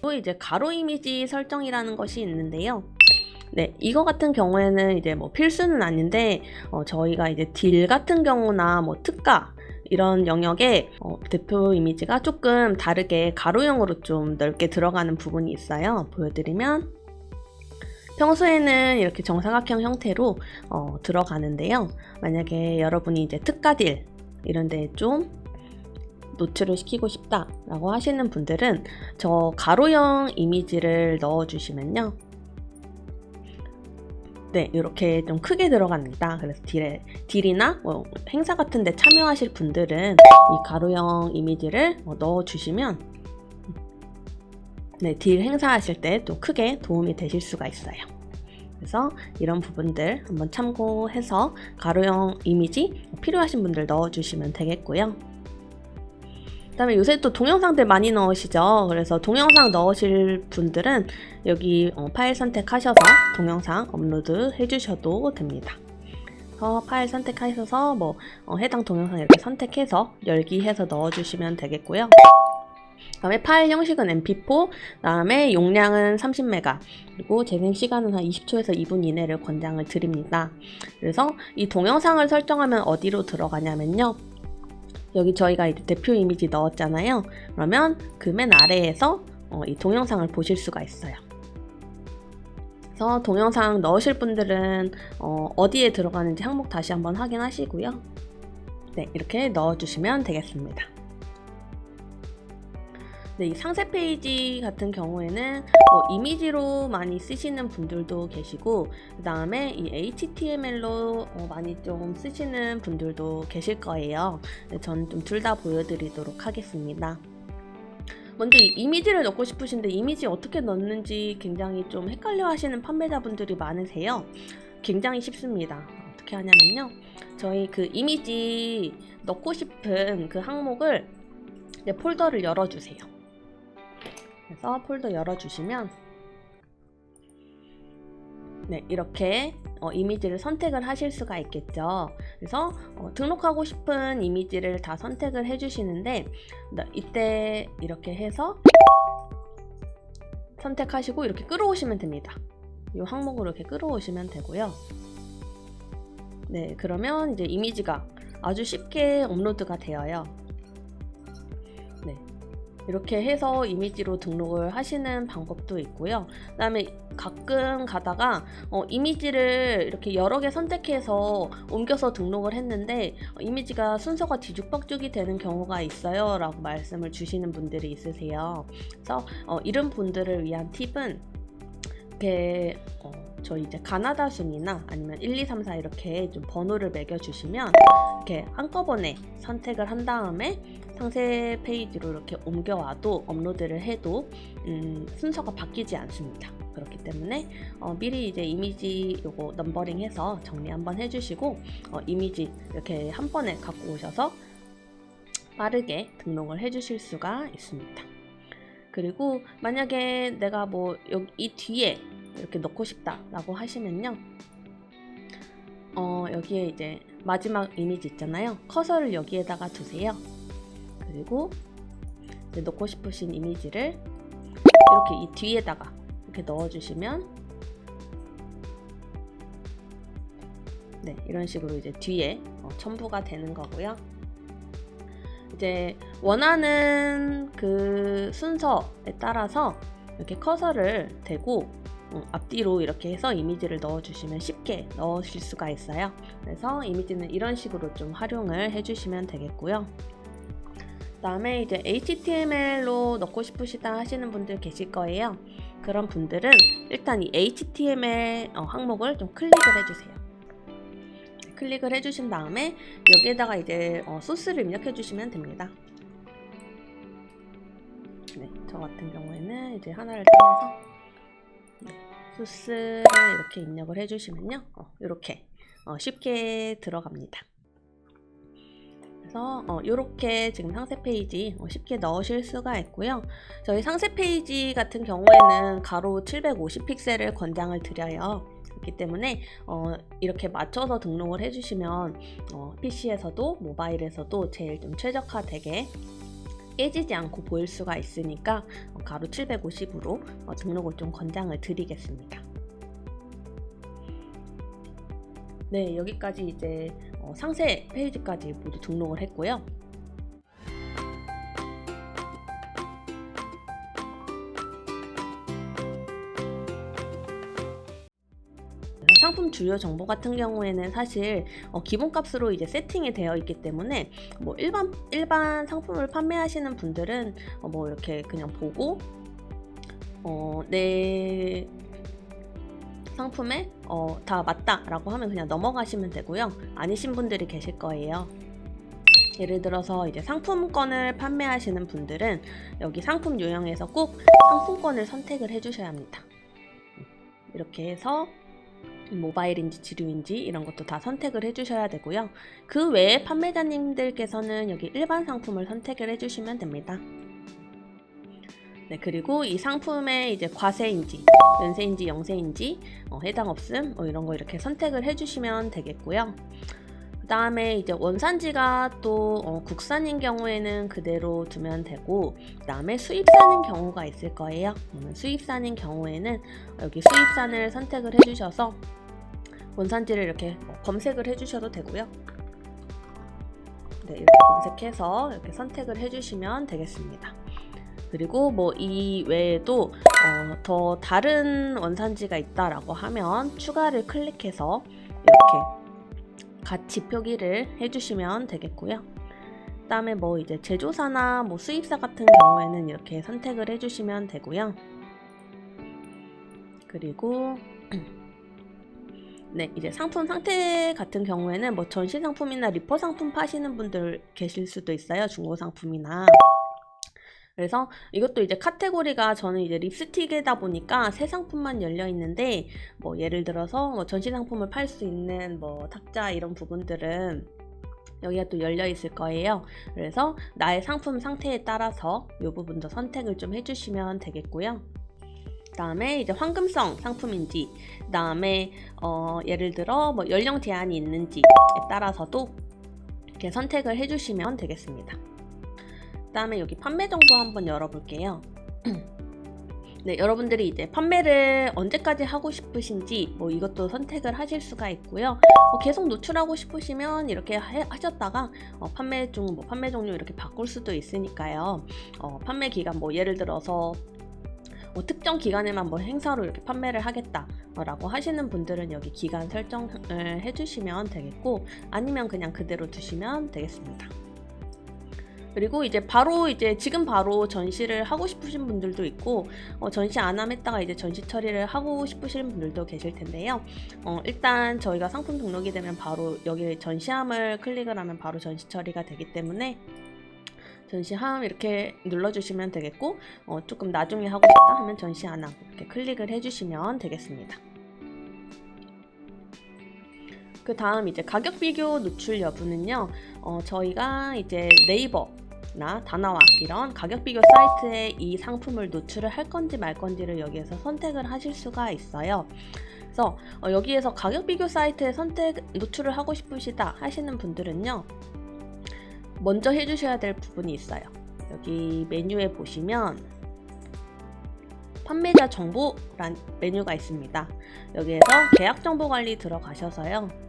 또 이제 가로 이미지 설정이라는 것이 있는데요. 네, 이거 같은 경우에는 이제 뭐 필수는 아닌데 저희가 이제 딜 같은 경우나 뭐 특가 이런 영역에 대표 이미지가 조금 다르게 가로형으로 좀 넓게 들어가는 부분이 있어요. 보여드리면 평소에는 이렇게 정사각형 형태로 들어가는데요. 만약에 여러분이 이제 특가 딜 이런 데 좀 노출을 시키고 싶다 라고 하시는 분들은 저 가로형 이미지를 넣어 주시면요, 네, 이렇게 좀 크게 들어갑니다. 그래서 딜이나 뭐 행사 같은 데 참여하실 분들은 이 가로형 이미지를 넣어 주시면 네, 딜 행사하실 때 좀 크게 도움이 되실 수가 있어요. 그래서 이런 부분들 한번 참고해서 가로형 이미지 필요하신 분들 넣어 주시면 되겠고요. 그 다음에 요새 또 동영상들 많이 넣으시죠. 그래서 동영상 넣으실 분들은 여기 파일 선택하셔서 동영상 업로드 해주셔도 됩니다. 파일 선택하셔서 뭐 해당 동영상 이렇게 선택해서 열기 해서 넣어주시면 되겠고요. 그 다음에 파일 형식은 mp4, 그 다음에 용량은 30메가, 그리고 재생 시간은 한 20초에서 2분 이내를 권장을 드립니다. 그래서 이 동영상을 설정하면 어디로 들어가냐면요, 여기 저희가 이제 대표 이미지 넣었잖아요. 그러면 그 맨 아래에서 이 동영상을 보실 수가 있어요. 그래서 동영상 넣으실 분들은 어디에 들어가는지 항목 다시 한번 확인하시고요. 네, 이렇게 넣어주시면 되겠습니다. 네, 이 상세 페이지 같은 경우에는 이미지로 많이 쓰시는 분들도 계시고, 그 다음에 이 HTML로 많이 좀 쓰시는 분들도 계실 거예요. 네, 전 좀 둘 다 보여드리도록 하겠습니다. 먼저 이 이미지를 넣고 싶으신데 이미지 어떻게 넣는지 굉장히 좀 헷갈려 하시는 판매자분들이 많으세요. 굉장히 쉽습니다. 어떻게 하냐면요, 저희 그 이미지 넣고 싶은 그 항목을 폴더를 열어주세요. 그래서 폴더 열어주시면 네, 이렇게 이미지를 선택을 하실 수가 있겠죠. 그래서 등록하고 싶은 이미지를 다 선택을 해주시는데, 이때 이렇게 해서 선택하시고 이렇게 끌어오시면 됩니다. 이 항목으로 이렇게 끌어오시면 되고요. 네, 그러면 이제 이미지가 아주 쉽게 업로드가 되어요. 네, 이렇게 해서 이미지로 등록을 하시는 방법도 있고요. 그 다음에 가끔 가다가 이미지를 이렇게 여러 개 선택해서 옮겨서 등록을 했는데 이미지가 순서가 뒤죽박죽이 되는 경우가 있어요 라고 말씀을 주시는 분들이 있으세요. 그래서 이런 분들을 위한 팁은 이렇게 저희 이제 가나다 순이나 아니면 1, 2, 3, 4 이렇게 좀 번호를 매겨주시면 이렇게 한꺼번에 선택을 한 다음에 상세 페이지로 이렇게 옮겨와도 업로드를 해도 순서가 바뀌지 않습니다. 그렇기 때문에 미리 이제 이미지 요거 넘버링해서 정리 한번 해주시고 이미지 이렇게 한 번에 갖고 오셔서 빠르게 등록을 해주실 수가 있습니다. 그리고 만약에 내가 뭐 이 뒤에 이렇게 넣고 싶다 라고 하시면요, 여기에 이제 마지막 이미지 있잖아요. 커서를 여기에다가 두세요. 그리고 이제 넣고 싶으신 이미지를 이렇게 이 뒤에다가 이렇게 넣어주시면 네, 이런 식으로 이제 뒤에 첨부가 되는 거고요. 이제 원하는 그 순서에 따라서 이렇게 커서를 대고 앞뒤로 이렇게 해서 이미지를 넣어주시면 쉽게 넣으실 수가 있어요. 그래서 이미지는 이런 식으로 좀 활용을 해주시면 되겠고요. 그 다음에 이제 HTML로 넣고 싶으시다 하시는 분들 계실 거예요. 그런 분들은 일단 이 HTML 항목을 좀 클릭을 해주세요. 클릭을 해주신 다음에 여기에다가 이제 소스를 입력해 주시면 됩니다. 네, 저 같은 경우에는 이제 하나를 따서 소스를 이렇게 입력을 해주시면요, 이렇게 쉽게 들어갑니다. 그래서 이렇게 지금 상세 페이지 쉽게 넣으실 수가 있고요. 저희 상세 페이지 같은 경우에는 가로 750픽셀을 권장을 드려요. 그렇기 때문에 이렇게 맞춰서 등록을 해주시면 PC에서도 모바일에서도 제일 좀 최적화되게 깨지지 않고 보일 수가 있으니까 가로 750으로 등록을 좀 권장을 드리겠습니다. 네, 여기까지 이제 상세 페이지까지 모두 등록을 했고요. 상품 주요 정보 같은 경우에는 사실 기본값으로 이제 세팅이 되어 있기 때문에 뭐 일반 상품을 판매하시는 분들은 뭐 이렇게 그냥 보고 내 상품에 다 맞다라고 하면 그냥 넘어가시면 되고요. 아니신 분들이 계실 거예요. 예를 들어서 이제 상품권을 판매하시는 분들은 여기 상품 유형에서 꼭 상품권을 선택을 해주셔야 합니다. 이렇게 해서 모바일인지 지류인지 이런 것도 다 선택을 해주셔야 되고요. 그 외에 판매자님들께서는 여기 일반 상품을 선택을 해주시면 됩니다. 네, 그리고 이 상품의 이제 과세인지, 연세인지, 영세인지, 해당 없음, 이런 거 이렇게 선택을 해주시면 되겠고요. 그 다음에 이제 원산지가 또 국산인 경우에는 그대로 두면 되고, 그 다음에 수입산인 경우가 있을 거예요. 수입산인 경우에는 여기 수입산을 선택을 해주셔서 원산지를 이렇게 검색을 해주셔도 되고요. 네, 이렇게 검색해서 이렇게 선택을 해주시면 되겠습니다. 그리고 뭐 이 외에도 더 다른 원산지가 있다라고 하면 추가를 클릭해서 이렇게 같이 표기를 해주시면 되겠고요. 그 다음에 뭐 이제 제조사나 뭐 수입사 같은 경우에는 이렇게 선택을 해주시면 되고요. 그리고 네, 이제 상품 상태 같은 경우에는 뭐 전시 상품이나 리퍼 상품 파시는 분들 계실 수도 있어요. 중고 상품이나. 그래서 이것도 이제 카테고리가 저는 이제 립스틱이다 보니까 새 상품만 열려 있는데 뭐 예를 들어서 뭐 전시 상품을 팔 수 있는 뭐 탁자 이런 부분들은 여기가 또 열려 있을 거예요. 그래서 나의 상품 상태에 따라서 이 부분도 선택을 좀 해주시면 되겠고요. 그 다음에 이제 황금성 상품인지, 그 다음에 예를 들어 뭐 연령 제한이 있는지에 따라서도 이렇게 선택을 해주시면 되겠습니다. 그 다음에 여기 판매 정보 한번 열어볼게요. 네, 여러분들이 이제 판매를 언제까지 하고 싶으신지 뭐 이것도 선택을 하실 수가 있고요. 계속 노출하고 싶으시면 이렇게 하셨다가 판매 종류 이렇게 바꿀 수도 있으니까요. 판매 기간 뭐 예를 들어서 특정 기간에만 뭐 행사로 이렇게 판매를 하겠다라고 하시는 분들은 여기 기간 설정을 해주시면 되겠고, 아니면 그냥 그대로 두시면 되겠습니다. 그리고 이제 지금 바로 전시를 하고 싶으신 분들도 있고, 전시 안 함 했다가 이제 전시 처리를 하고 싶으신 분들도 계실 텐데요. 일단 저희가 상품 등록이 되면 바로 여기 전시함을 클릭을 하면 바로 전시 처리가 되기 때문에 전시함 이렇게 눌러주시면 되겠고, 조금 나중에 하고 싶다 하면 전시 안 함 이렇게 클릭을 해주시면 되겠습니다. 그 다음 이제 가격 비교 노출 여부는요, 저희가 이제 네이버나 다나와 이런 가격 비교 사이트에 이 상품을 노출을 할 건지 말 건지를 여기에서 선택을 하실 수가 있어요. 그래서 여기에서 가격 비교 사이트에 노출을 하고 싶으시다 하시는 분들은요, 먼저 해주셔야 될 부분이 있어요. 여기 메뉴에 보시면 판매자 정보란 메뉴가 있습니다. 여기에서 계약 정보 관리 들어가셔서요.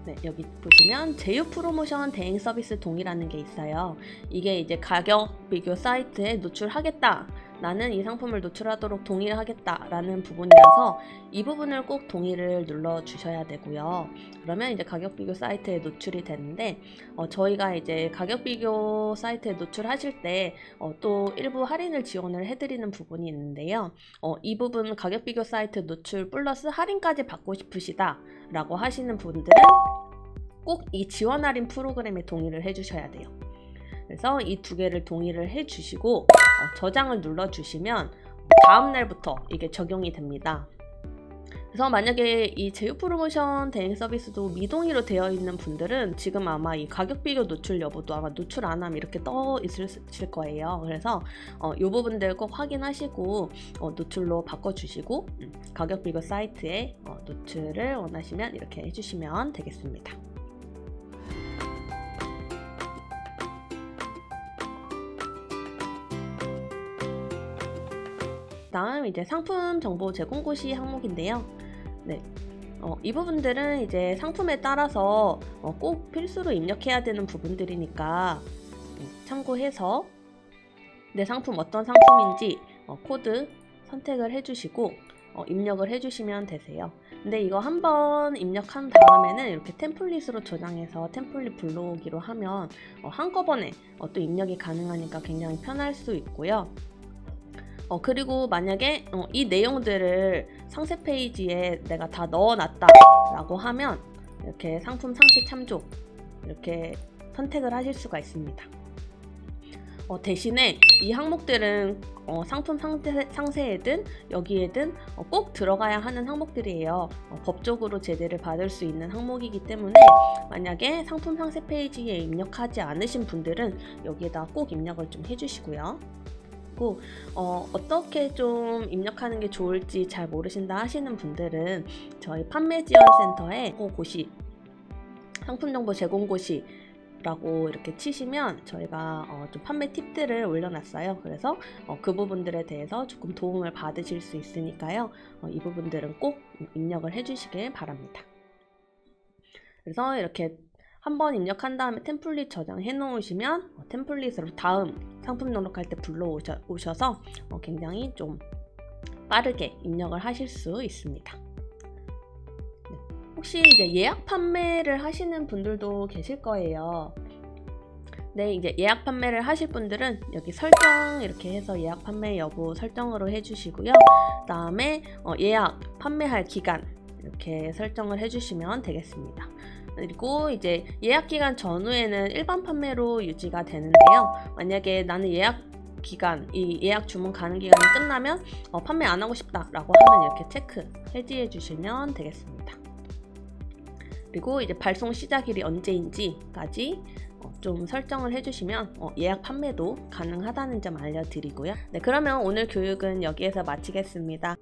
네, 여기 보시면 제휴 프로모션 대행 서비스 동의라는 게 있어요. 이게 이제 가격 비교 사이트에 노출하겠다, 나는 이 상품을 노출하도록 동의를 하겠다 라는 부분이라서 이 부분을 꼭 동의를 눌러 주셔야 되고요. 그러면 이제 가격 비교 사이트에 노출이 되는데, 저희가 이제 가격 비교 사이트에 노출하실 때 또 일부 할인을 지원을 해드리는 부분이 있는데요. 이 부분 가격 비교 사이트 노출 플러스 할인까지 받고 싶으시다 라고 하시는 분들은 꼭 이 지원 할인 프로그램에 동의를 해주셔야 돼요. 그래서 이 두 개를 동의를 해주시고 저장을 눌러주시면 다음날부터 이게 적용이 됩니다. 그래서 만약에 이 제휴 프로모션 대행 서비스도 미동의로 되어 있는 분들은 지금 아마 이 가격 비교 노출 여부도 아마 노출 안 함 이렇게 떠 있을 거예요. 그래서 이 부분들 꼭 확인하시고 노출로 바꿔주시고 가격 비교 사이트에 노출을 원하시면 이렇게 해주시면 되겠습니다. 다음 이제 상품 정보 제공 고시 항목인데요. 네. 이 부분들은 이제 상품에 따라서 꼭 필수로 입력해야 되는 부분들이니까 참고해서 내 상품 어떤 상품인지 코드 선택을 해주시고 입력을 해주시면 되세요. 근데 이거 한번 입력한 다음에는 이렇게 템플릿으로 저장해서 템플릿 불러오기로 하면 한꺼번에 또 입력이 가능하니까 굉장히 편할 수 있고요. 그리고 만약에 이 내용들을 상세 페이지에 내가 다 넣어놨다 라고 하면 이렇게 상품 상세 참조 이렇게 선택을 하실 수가 있습니다. 대신에 이 항목들은 상품 상세에든 여기에든 꼭 들어가야 하는 항목들이에요. 법적으로 제재를 받을 수 있는 항목이기 때문에 만약에 상품 상세 페이지에 입력하지 않으신 분들은 여기에다 꼭 입력을 좀 해주시고요. 어떻게 좀 입력하는 게 좋을지 잘 모르신다 하시는 분들은 저희 판매지원센터에 고시 상품정보 제공고시 라고 이렇게 치시면 저희가 좀 판매 팁들을 올려놨어요. 그래서 그 부분들에 대해서 조금 도움을 받으실 수 있으니까요. 이 부분들은 꼭 입력을 해주시길 바랍니다. 그래서 이렇게 한번 입력한 다음에 템플릿 저장해 놓으시면 템플릿으로 다음 상품 등록할 때 불러오셔서 굉장히 좀 빠르게 입력을 하실 수 있습니다. 혹시 이제 예약 판매를 하시는 분들도 계실 거예요. 네, 이제 예약 판매를 하실 분들은 여기 설정 이렇게 해서 예약 판매 여부 설정으로 해주시고요. 그 다음에 예약 판매할 기간 이렇게 설정을 해주시면 되겠습니다. 그리고 이제 예약 기간 전후에는 일반 판매로 유지가 되는데요. 만약에 나는 이 예약 주문 가능 기간이 끝나면 판매 안 하고 싶다라고 하면 이렇게 체크 해지해 주시면 되겠습니다. 그리고 이제 발송 시작일이 언제인지까지 좀 설정을 해주시면 예약 판매도 가능하다는 점 알려드리고요. 네, 그러면 오늘 교육은 여기에서 마치겠습니다.